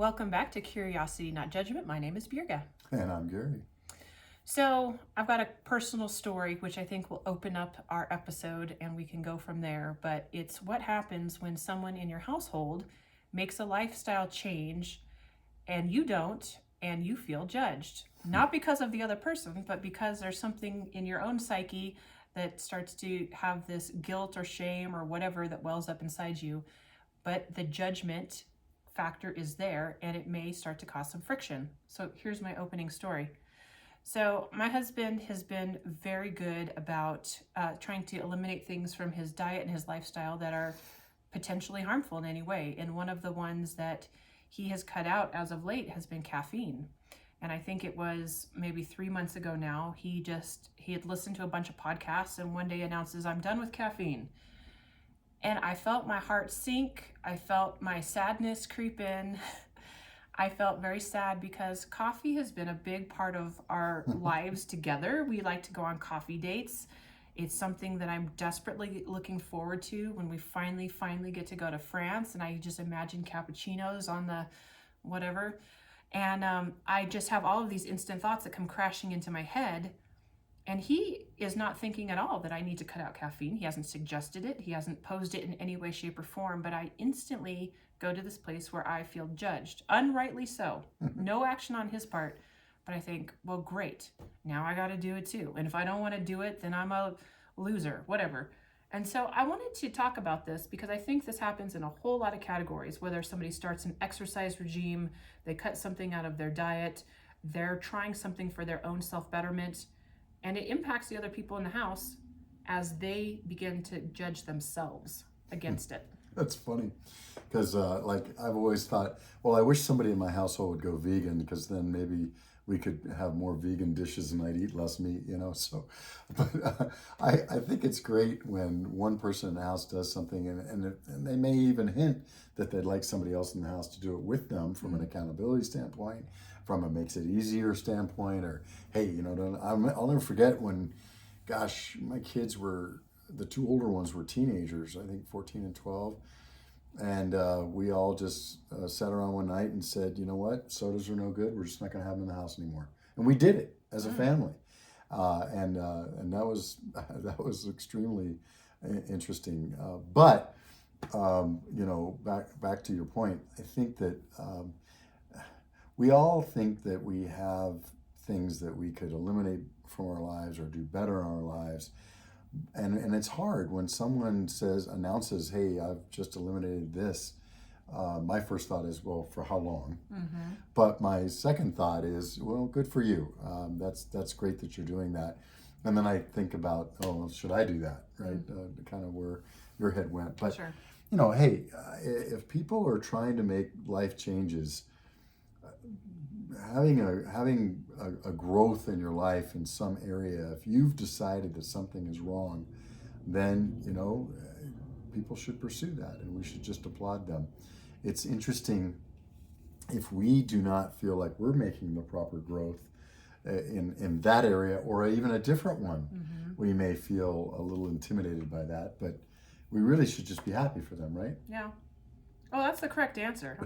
Welcome back to Curiosity, Not Judgment. My name is Birga. And I'm Gary. So, I've got a personal story which I think will open up our episode and we can go from there. But it's what happens when someone in your household makes a lifestyle change and you don't, and you feel judged. Not because of the other person, but because there's something in your own psyche that starts to have this guilt or shame or whatever that wells up inside you. But the judgment factor is there and it may start to cause some friction. So here's my opening story. So my husband has been very good about trying to eliminate things from his diet and his lifestyle that are potentially harmful in any way. And one of the ones that he has cut out as of late has been caffeine. And I think it was maybe 3 months ago now, he had listened to a bunch of podcasts and one day announces, I'm done with caffeine. And I felt my heart sink. I felt my sadness creep in. I felt very sad because coffee has been a big part of our lives together. We like to go on coffee dates. It's something that I'm desperately looking forward to when we finally get to go to France. And I just imagine cappuccinos on the whatever. And I just have all of these instant thoughts that come crashing into my head. And he is not thinking at all that I need to cut out caffeine. He hasn't suggested it. He hasn't posed it in any way, shape, or form. But I instantly go to this place where I feel judged, unrightly so. No action on his part. But I think, well, great. Now I got to do it too. And if I don't want to do it, then I'm a loser, whatever. And so I wanted to talk about this because I think this happens in a whole lot of categories, whether somebody starts an exercise regime, they cut something out of their diet, they're trying something for their own self-betterment, and it impacts the other people in the house as they begin to judge themselves against it. That's funny because I've always thought, well, I wish somebody in my household would go vegan because then maybe we could have more vegan dishes and I'd eat less meat, so, but I think it's great when one person in the house does something and they may even hint that they'd like somebody else in the house to do it with them from an accountability standpoint, from a makes it easier standpoint, or, hey, I'll never forget when, gosh, my kids the two older ones were teenagers, I think 14 and 12. And we all just sat around one night and said, you know what, sodas are no good. We're just not going to have them in the house anymore. And we did it as a family. And that was extremely interesting. But back to your point, I think that we all think that we have things that we could eliminate from our lives or do better in our lives. And it's hard when someone announces, hey, I've just eliminated this. My first thought is, well, for how long? Mm-hmm. But my second thought is, well, good for you. That's great that you're doing that. And then I think about, oh, should I do that? Right? Mm-hmm. Kind of where your head went. But, sure. Hey, if people are trying to make life changes, having a growth in your life in some area, if you've decided that something is wrong, then people should pursue that and we should just applaud them. It's interesting if we do not feel like we're making the proper growth in that area or even a different one. Mm-hmm. We may feel a little intimidated by that, but we really should just be happy for them, right? Yeah. Oh, that's the correct answer.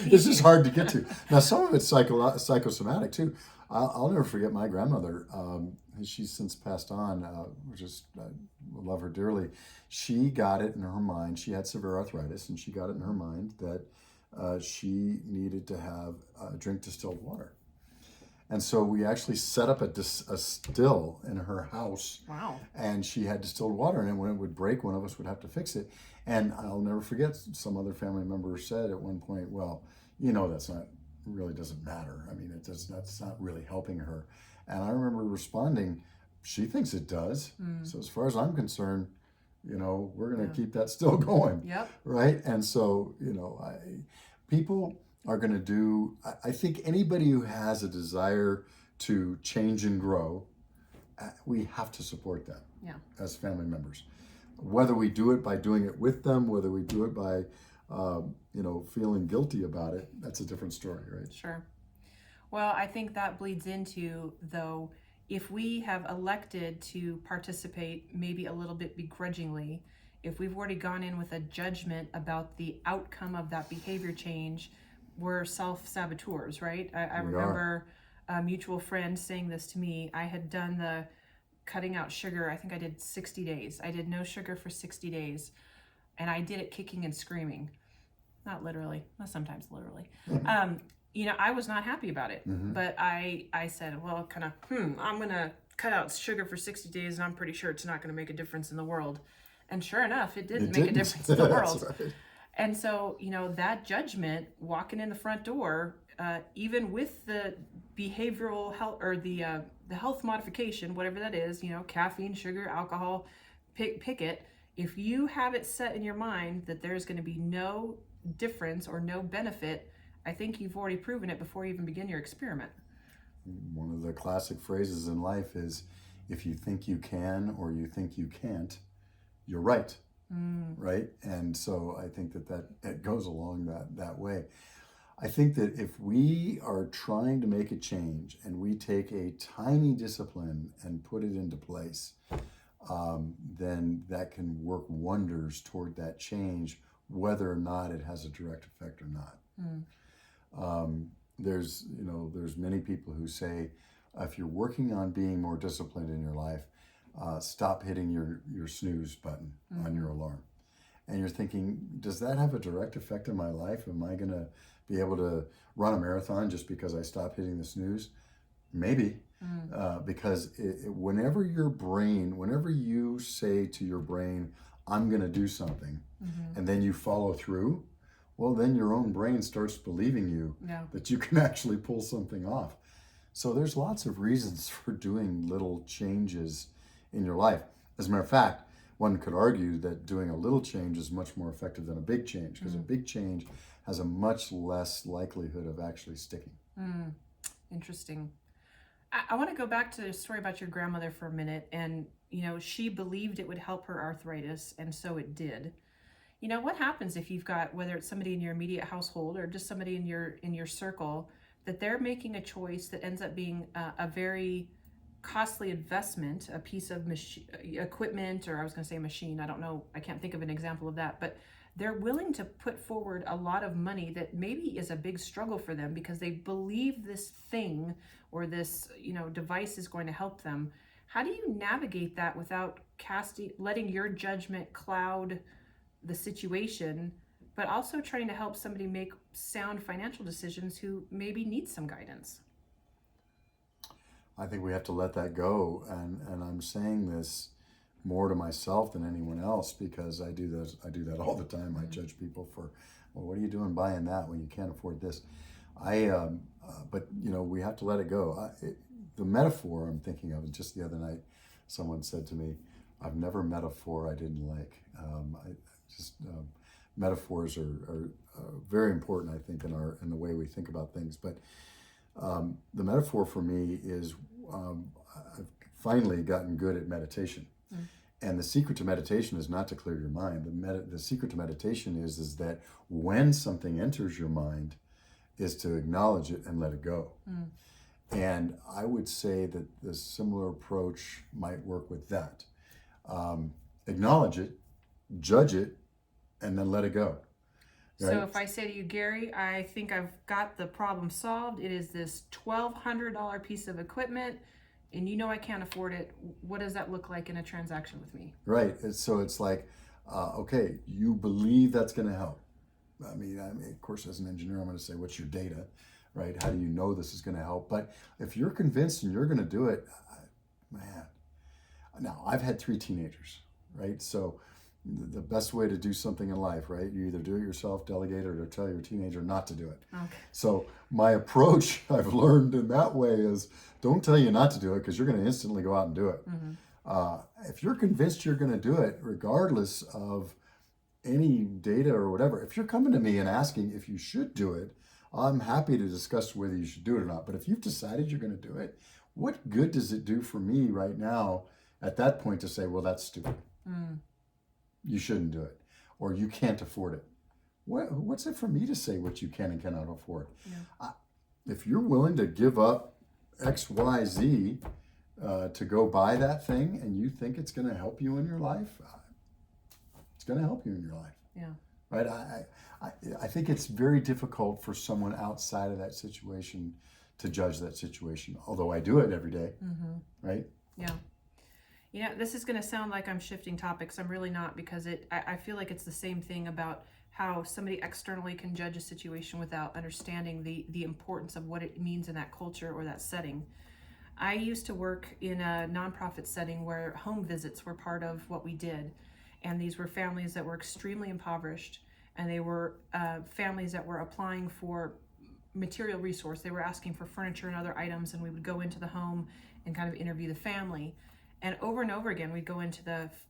This is hard to get to. Now, some of it's psychosomatic too. I'll never forget my grandmother. She's since passed on. I love her dearly. She got it in her mind. She had severe arthritis, and she got it in her mind that she needed to drink distilled water. And so we actually set up a still in her house. Wow. And she had distilled water in it. When it would break, one of us would have to fix it. And I'll never forget, some other family member said at one point, well, that's not really doesn't matter. I mean, that's not really helping her. And I remember responding, she thinks it does. Mm. So as far as I'm concerned, we're going to keep that still going. Yep. Right. And so, people are going to do, I think anybody who has a desire to change and grow, we have to support them as family members. Whether we do it by doing it with them, whether we do it by, feeling guilty about it, that's a different story, right? Sure. Well, I think that bleeds into, though, if we have elected to participate maybe a little bit begrudgingly if we've already gone in with a judgment about the outcome of that behavior change, we're self-saboteurs, right? I We remember a mutual friend saying this to me. I had done the cutting out sugar. I think I did 60 days. I did no sugar for 60 days. And I did it kicking and screaming. Not literally, well, sometimes literally. I was not happy about it. But I said, well, kind of, I'm going to cut out sugar for 60 days and I'm pretty sure it's not going to make a difference in the world. And sure enough, it didn't make a difference in the world. Right. And so, that judgment, walking in the front door, even with the behavioral health or the health modification, whatever that is, caffeine, sugar, alcohol, pick it. If you have it set in your mind that there's going to be no difference or no benefit, I think you've already proven it before you even begin your experiment. One of the classic phrases in life is, if you think you can or you think you can't, you're right. Right? And so I think that it goes along that way. I think that if we are trying to make a change and we take a tiny discipline and put it into place, then that can work wonders toward that change, whether or not it has a direct effect or not. There's many people who say, if you're working on being more disciplined in your life, stop hitting your snooze button on your alarm. And you're thinking, does that have a direct effect on my life? Am I going to be able to run a marathon just because I stop hitting the snooze? Maybe. Because whenever you say to your brain, I'm going to do something, and then you follow through, well, then your own brain starts believing you that you can actually pull something off. So there's lots of reasons for doing little changes in your life. As a matter of fact, one could argue that doing a little change is much more effective than a big change, because a big change has a much less likelihood of actually sticking. Interesting. I want to go back to the story about your grandmother for a minute. And, she believed it would help her arthritis, and so it did. What happens if you've got, whether it's somebody in your immediate household or just somebody in your circle, that they're making a choice that ends up being a very costly investment, a piece of equipment, or I was going to say machine. I don't know. I can't think of an example of that, but they're willing to put forward a lot of money that maybe is a big struggle for them because they believe this thing or this, device is going to help them. How do you navigate that without letting your judgment cloud the situation, but also trying to help somebody make sound financial decisions who maybe need some guidance? I think we have to let that go, and I'm saying this more to myself than anyone else, because I do that all the time. I judge people for, well, what are you doing buying that when you can't afford this? But we have to let it go. The metaphor I'm thinking of, just the other night, someone said to me, "I've never met a metaphor I didn't like." Metaphors are very important, I think, in the way we think about things. But the metaphor for me is, I've finally gotten good at meditation. And the secret to meditation is not to clear your mind. The secret to meditation is that when something enters your mind, is to acknowledge it and let it go. And I would say that the similar approach might work with that. Acknowledge it, judge it, and then let it go. Right? So if I say to you, Gary, I think I've got the problem solved. It is this $1,200 piece of equipment, and I can't afford it. What does that look like in a transaction with me? Right. So it's like, okay, you believe that's going to help. I mean, of course, as an engineer, I'm going to say, what's your data, right? How do you know this is going to help? But if you're convinced and you're going to do it, man. Now, I've had 3 teenagers, right? So the best way to do something in life, right? You either do it yourself, delegate it, or tell your teenager not to do it. Okay. So my approach I've learned in that way is, don't tell you not to do it, because you're going to instantly go out and do it. If you're convinced you're going to do it, regardless of any data or whatever, if you're coming to me and asking if you should do it, I'm happy to discuss whether you should do it or not. But if you've decided you're going to do it, what good does it do for me right now at that point to say, well, that's stupid. You shouldn't do it, or you can't afford it. What's it for me to say what you can and cannot afford? If you're willing to give up X, Y, Z to go buy that thing, and you think it's going to help you in your life, it's going to help you in your life. Yeah. Right? I think it's very difficult for someone outside of that situation to judge that situation, although I do it every day, right? Yeah. You know, this is going to sound like I'm shifting topics. I'm really not, because I feel like it's the same thing about how somebody externally can judge a situation without understanding the importance of what it means in that culture or that setting. I used to work in a nonprofit setting where home visits were part of what we did. And these were families that were extremely impoverished, and they were families that were applying for material resource. They were asking for furniture and other items, and we would go into the home and kind of interview the family. And over again, we'd go into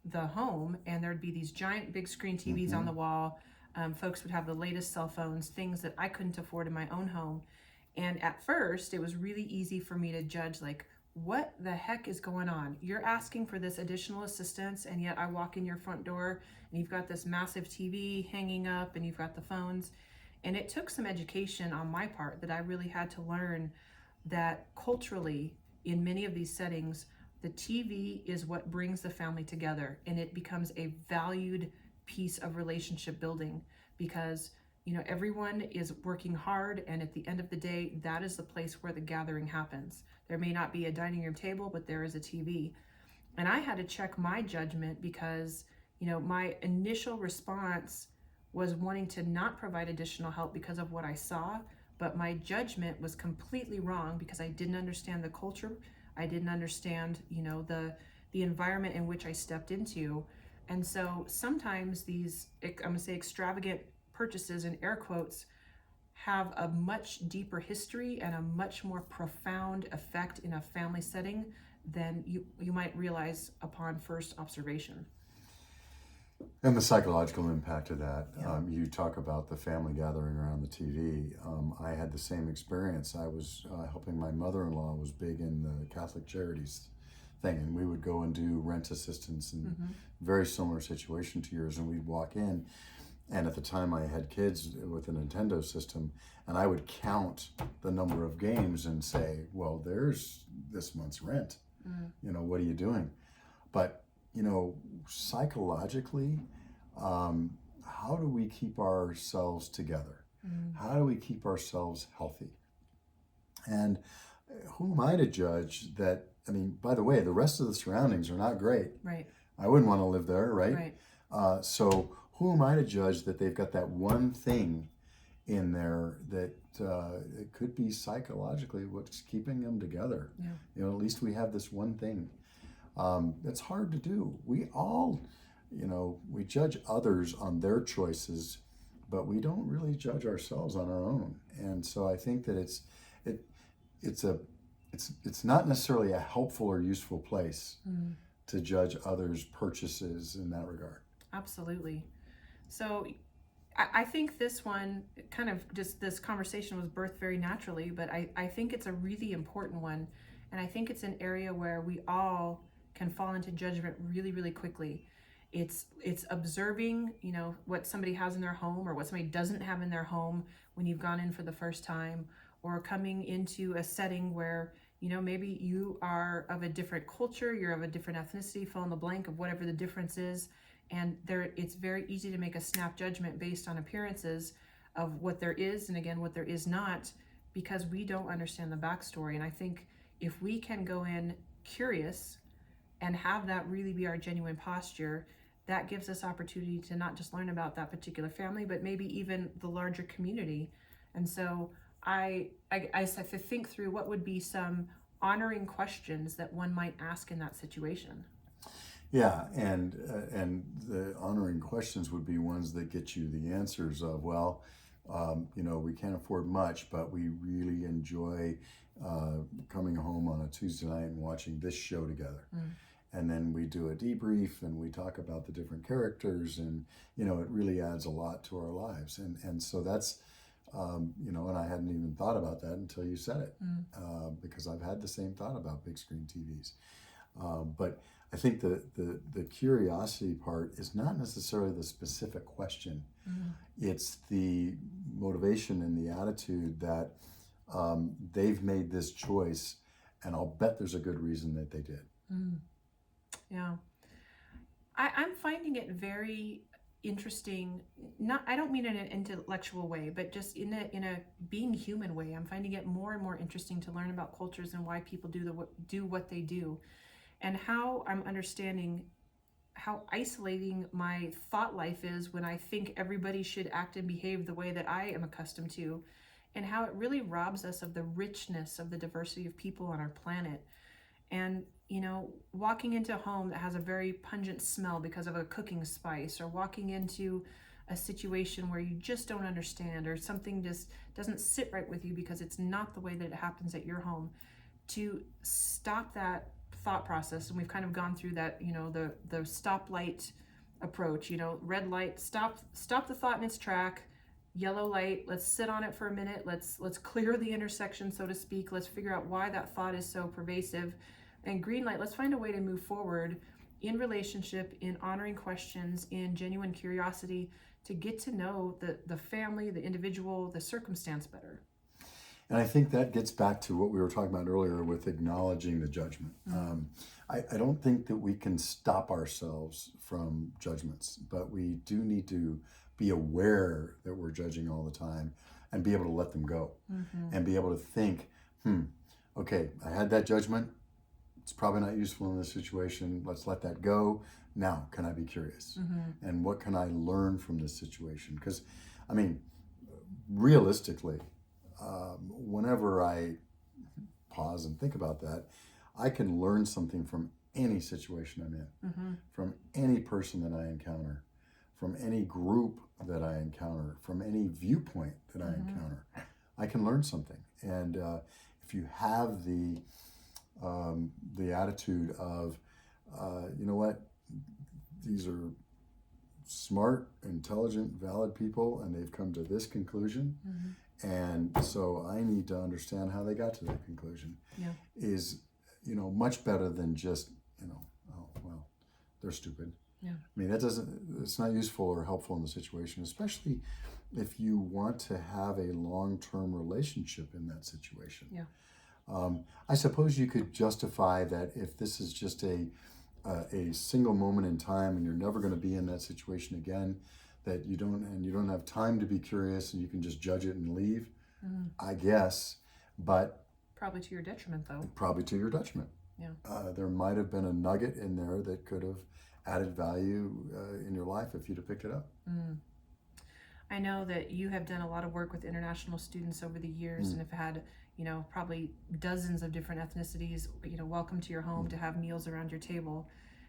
the home, and there'd be these giant big screen TVs on the wall. Folks would have the latest cell phones, things that I couldn't afford in my own home. And at first, it was really easy for me to judge, like, what the heck is going on? You're asking for this additional assistance, and yet I walk in your front door, and you've got this massive TV hanging up, and you've got the phones. And it took some education on my part that I really had to learn that culturally, in many of these settings, the TV is what brings the family together, and it becomes a valued piece of relationship building, because everyone is working hard, and at the end of the day, that is the place where the gathering happens. There may not be a dining room table, but there is a TV. And I had to check my judgment, because my initial response was wanting to not provide additional help because of what I saw, but my judgment was completely wrong because I didn't understand the culture. I didn't understand, the environment in which I stepped into. And so sometimes these, I'm going to say, extravagant purchases, in air quotes, have a much deeper history and a much more profound effect in a family setting than you might realize upon first observation. And the psychological impact of that. Yeah. You talk about the family gathering around the TV. I had the same experience. I was helping my mother-in-law, was big in the Catholic Charities thing, and we would go and do rent assistance, and very similar situation to yours. And we'd walk in, and at the time I had kids with a Nintendo system, and I would count the number of games and say, well, there's this month's rent. What are you doing? But psychologically, how do we keep ourselves together? How do we keep ourselves healthy? And who am I to judge that? I mean, by the way, the rest of the surroundings are not great. Right. I wouldn't want to live there, right? Right. So who am I to judge that they've got that one thing in there that it could be psychologically what's keeping them together? Yeah. At least we have this one thing. It's hard to do. We all, we judge others on their choices, but we don't really judge ourselves on our own. And so I think that it's not necessarily a helpful or useful place to judge others' purchases in that regard. Absolutely. So I think this one, kind of just this conversation was birthed very naturally, but I think it's a really important one. And I think it's an area where we all can fall into judgment really, really quickly. It's observing, what somebody has in their home or what somebody doesn't have in their home when you've gone in for the first time, or coming into a setting where, maybe you are of a different culture, you're of a different ethnicity, fill in the blank of whatever the difference is. And it's very easy to make a snap judgment based on appearances of what there is, and again, what there is not, because we don't understand the backstory. And I think if we can go in curious and have that really be our genuine posture, that gives us opportunity to not just learn about that particular family, but maybe even the larger community. And so I have to think through what would be some honoring questions that one might ask in that situation. Yeah, and the honoring questions would be ones that get you the answers of, well, we can't afford much, but we really enjoy coming home on a Tuesday night and watching this show together. And then we do a debrief and we talk about the different characters, and it really adds a lot to our lives. And so that's and I hadn't even thought about that until you said it, because I've had the same thought about big screen TVs. But I think the curiosity part is not necessarily the specific question. It's the motivation and the attitude that they've made this choice, and I'll bet there's a good reason that they did. Yeah. I'm finding it very interesting. Not, I don't mean in an intellectual way, but just in a being human way. I'm finding it more and more interesting to learn about cultures and why people do what they do, and how I'm understanding how isolating my thought life is when I think everybody should act and behave the way that I am accustomed to, and how it really robs us of the richness of the diversity of people on our planet. And, walking into a home that has a very pungent smell because of a cooking spice, or walking into a situation where you just don't understand, or something just doesn't sit right with you because it's not the way that it happens at your home, to stop that thought process. And we've kind of gone through that, the stoplight approach. Red light, stop the thought in its track. Yellow light, let's sit on it for a minute. Let's clear the intersection, so to speak. Let's figure out why that thought is so pervasive. And green light, let's find a way to move forward in relationship, in honoring questions, in genuine curiosity, to get to know the family, the individual, the circumstance better. And I think that gets back to what we were talking about earlier with acknowledging the judgment. I don't think that we can stop ourselves from judgments, but we do need to be aware that we're judging all the time and be able to let them go, and be able to think, okay, I had that judgment. It's probably not useful in this situation. Let's let that go. Now, can I be curious? And what can I learn from this situation? Because, realistically, whenever I pause and think about that, I can learn something from any situation I'm in, from any person that I encounter, from any group that I encounter, from any viewpoint that I encounter. I can learn something. And if you have the attitude of, you know what, these are smart, intelligent, valid people, and they've come to this conclusion. And so I need to understand how they got to that conclusion, is, much better than just, oh, well, they're stupid. It's not useful or helpful in the situation, especially if you want to have a long-term relationship in that situation. I suppose you could justify that if this is just a single moment in time and you're never going to be in that situation again, that you don't have time to be curious and you can just judge it and leave, I guess. But probably to your detriment, though. Probably to your detriment. There might have been a nugget in there that could have added value in your life if you'd have picked it up. I know that you have done a lot of work with international students over the years, and have had, probably dozens of different ethnicities, welcome to your home to have meals around your table.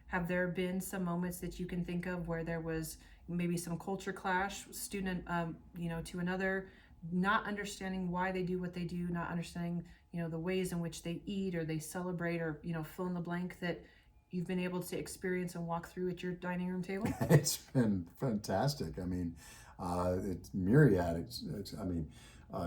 Have there been some moments that you can think of where there was maybe some culture clash, student, to another, not understanding why they do what they do, not understanding, the ways in which they eat or they celebrate, or, fill in the blank, that you've been able to experience and walk through at your dining room table? It's been fantastic. It's myriad.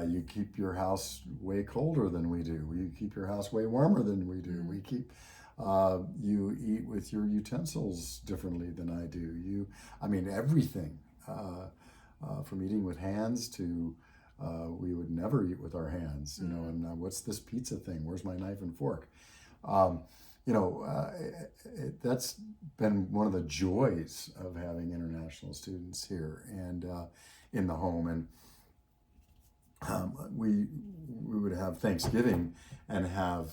You keep your house way colder than we do. You keep your house way warmer than we do. We keep, you eat with your utensils differently than I do. Everything, from eating with hands to, we would never eat with our hands, and what's this pizza thing? Where's my knife and fork? That's been one of the joys of having international students here and in the home. And we would have Thanksgiving and have,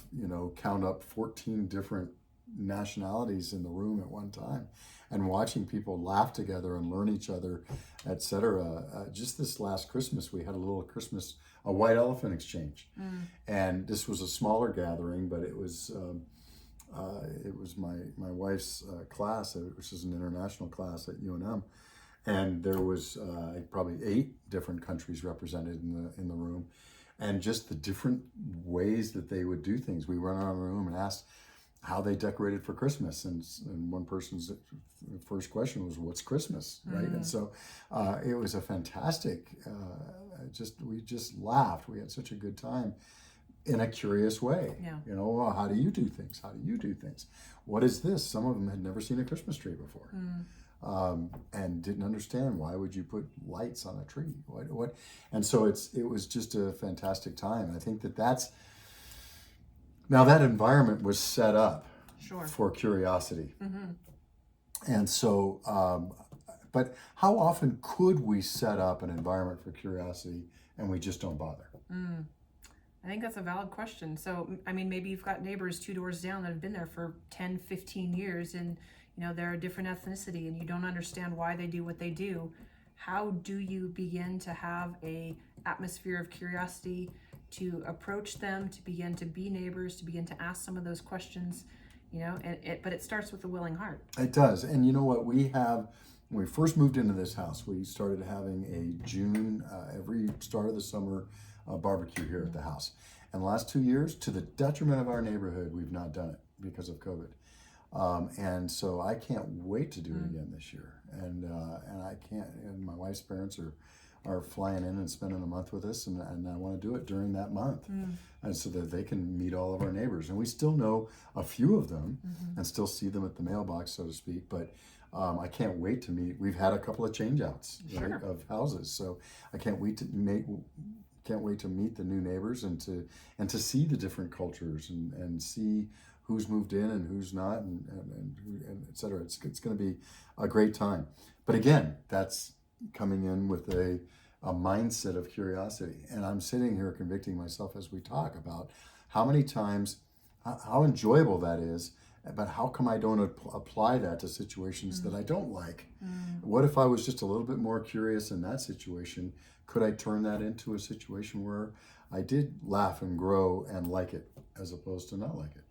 count up 14 different nationalities in the room at one time, and watching people laugh together and learn each other, etc. Just this last Christmas, we had a white elephant exchange. And this was a smaller gathering, but it was my wife's class, which is an international class at UNM, and there was probably 8 different countries represented in the room, and just the different ways that they would do things. We went around the room and asked how they decorated for Christmas, and one person's first question was, "What's Christmas?" Right, and so it was a fantastic. We just laughed. We had such a good time. In a curious way. How do you do things? How do you do things? What is this? Some of them had never seen a Christmas tree before, and didn't understand, why would you put lights on a tree? What? And so it was just a fantastic time. I think now that environment was set up for curiosity. And so But how often could we set up an environment for curiosity and we just don't bother? I think that's a valid question. So, I mean, maybe you've got neighbors 2 doors down that have been there for 10, 15 years and, they're a different ethnicity and you don't understand why they do what they do. How do you begin to have a atmosphere of curiosity to approach them, to begin to be neighbors, to begin to ask some of those questions, but it starts with a willing heart. It does. And you know what? When we first moved into this house, we started having a June, every start of the summer barbecue here at the house. And the last 2 years, to the detriment of our neighborhood, we've not done it because of COVID. And so I can't wait to do it again this year. And I can't, and my wife's parents are flying in and spending a month with us, and I want to do it during that month, and so that they can meet all of our neighbors. And we still know a few of them and still see them at the mailbox, so to speak, but I can't wait to meet. We've had a couple of changeouts, Sure. right, of houses, so I can't wait to meet the new neighbors and to see the different cultures and see who's moved in and who's not, and et cetera. It's going to be a great time. But again, that's coming in with a mindset of curiosity. And I'm sitting here convicting myself as we talk about how many times, how enjoyable that is, but how come I don't apply that to situations that I don't like? What if I was just a little bit more curious in that situation? Could I turn that into a situation where I did laugh and grow and like it as opposed to not like it?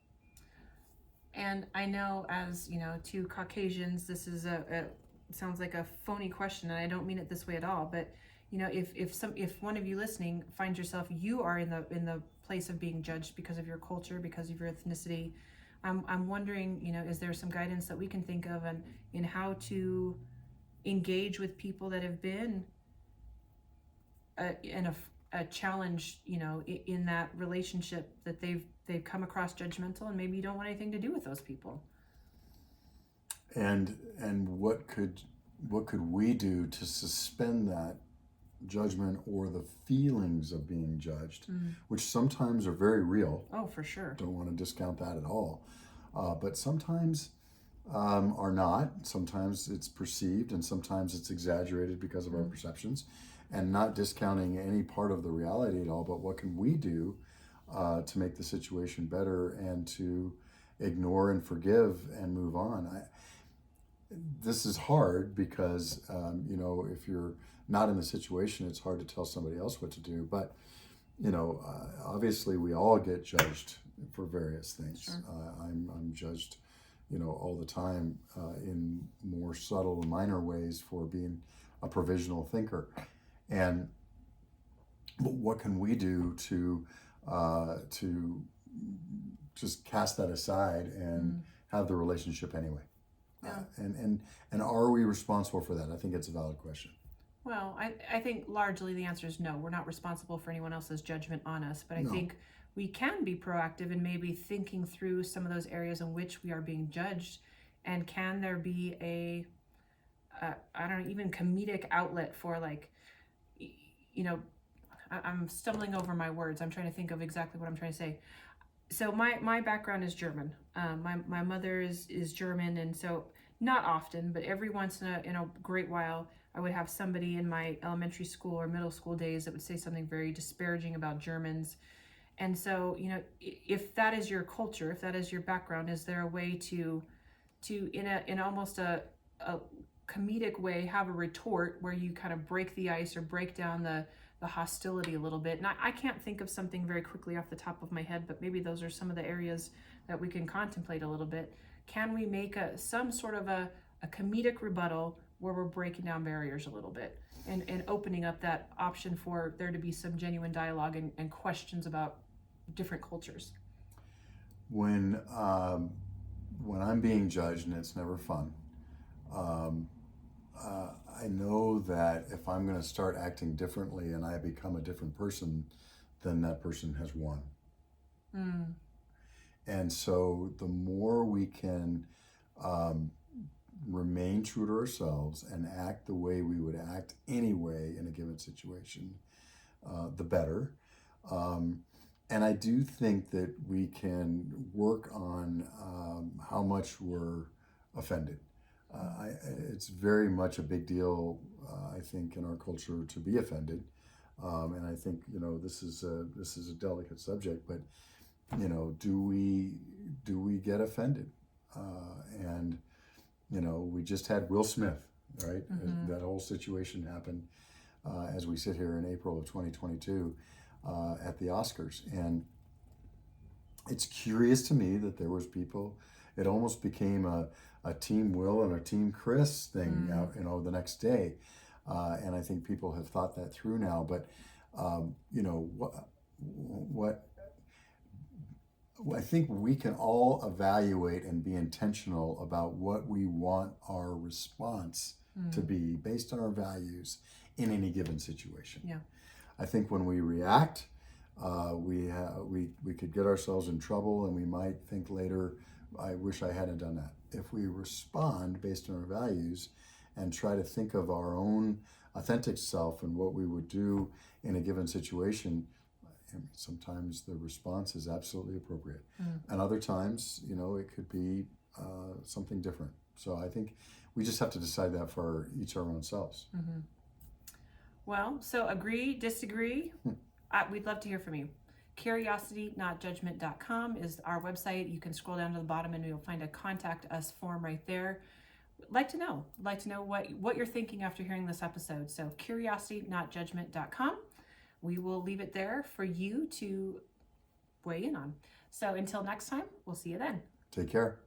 And I know, as two Caucasians, this is sounds like a phony question, and I don't mean it this way at all. But if one of you listening finds yourself, you are in the place of being judged because of your culture, because of your ethnicity, I'm wondering, is there some guidance that we can think of in how to engage with people that have been in a challenge, in that relationship, that they've come across judgmental, and maybe you don't want anything to do with those people. And what could we do to suspend that judgment or the feelings of being judged, which sometimes are very real. Oh, for sure. Don't want to discount that at all. But sometimes are not. Sometimes it's perceived, and sometimes it's exaggerated because of our perceptions. And not discounting any part of the reality at all, but what can we do to make the situation better and to ignore and forgive and move on? This is hard because, if you're not in the situation, it's hard to tell somebody else what to do. But, obviously we all get judged for various things. Sure. I'm judged, all the time in more subtle and minor ways for being a provisional thinker. But what can we do to just cast that aside and have the relationship anyway? Yeah. And are we responsible for that? I think it's a valid question. Well, I think largely the answer is no. We're not responsible for anyone else's judgment on us, but I think we can be proactive in maybe thinking through some of those areas in which we are being judged, and can there be I don't know, even comedic outlet for, like, I'm stumbling over my words. I'm trying to think of exactly what I'm trying to say. So my background is German. My mother is German, and so not often, but every once in a great while, I would have somebody in my elementary school or middle school days that would say something very disparaging about Germans. And so, if that is your culture, if that is your background, is there a way to in almost a comedic way have a retort where you kind of break the ice or break down the hostility a little bit? And I can't think of something very quickly off the top of my head, but maybe those are some of the areas that we can contemplate a little bit. Can we make some sort of a comedic rebuttal where we're breaking down barriers a little bit and opening up that option for there to be some genuine dialogue and questions about different cultures? When I'm being judged, and it's never fun, I know that if I'm going to start acting differently and I become a different person, then that person has won. And so the more we can remain true to ourselves and act the way we would act anyway in a given situation, the better. And I do think that we can work on how much we're offended. It's very much a big deal, I think, in our culture to be offended. And I think, this is a delicate subject, but do we get offended? And we just had Will Smith, right? That whole situation happened as we sit here in April of 2022 at the Oscars, and it's curious to me that there was people. It almost became a Team Will and a Team Chris thing out, the next day, and I think people have thought that through now. But what I think we can all evaluate and be intentional about what we want our response to be based on our values in any given situation. Yeah. I think when we react, we could get ourselves in trouble, and we might think later, I wish I hadn't done that. If we respond based on our values and try to think of our own authentic self and what we would do in a given situation, sometimes the response is absolutely appropriate. And other times, it could be something different. So I think we just have to decide that for each our own selves. Well, so agree, disagree? We'd love to hear from you. Curiositynotjudgment.com is our website. You can scroll down to the bottom and you'll find a contact us form right there. Like to know what you're thinking after hearing this episode. So curiositynotjudgment.com. We will leave it there for you to weigh in on. So until next time, we'll see you then. Take care.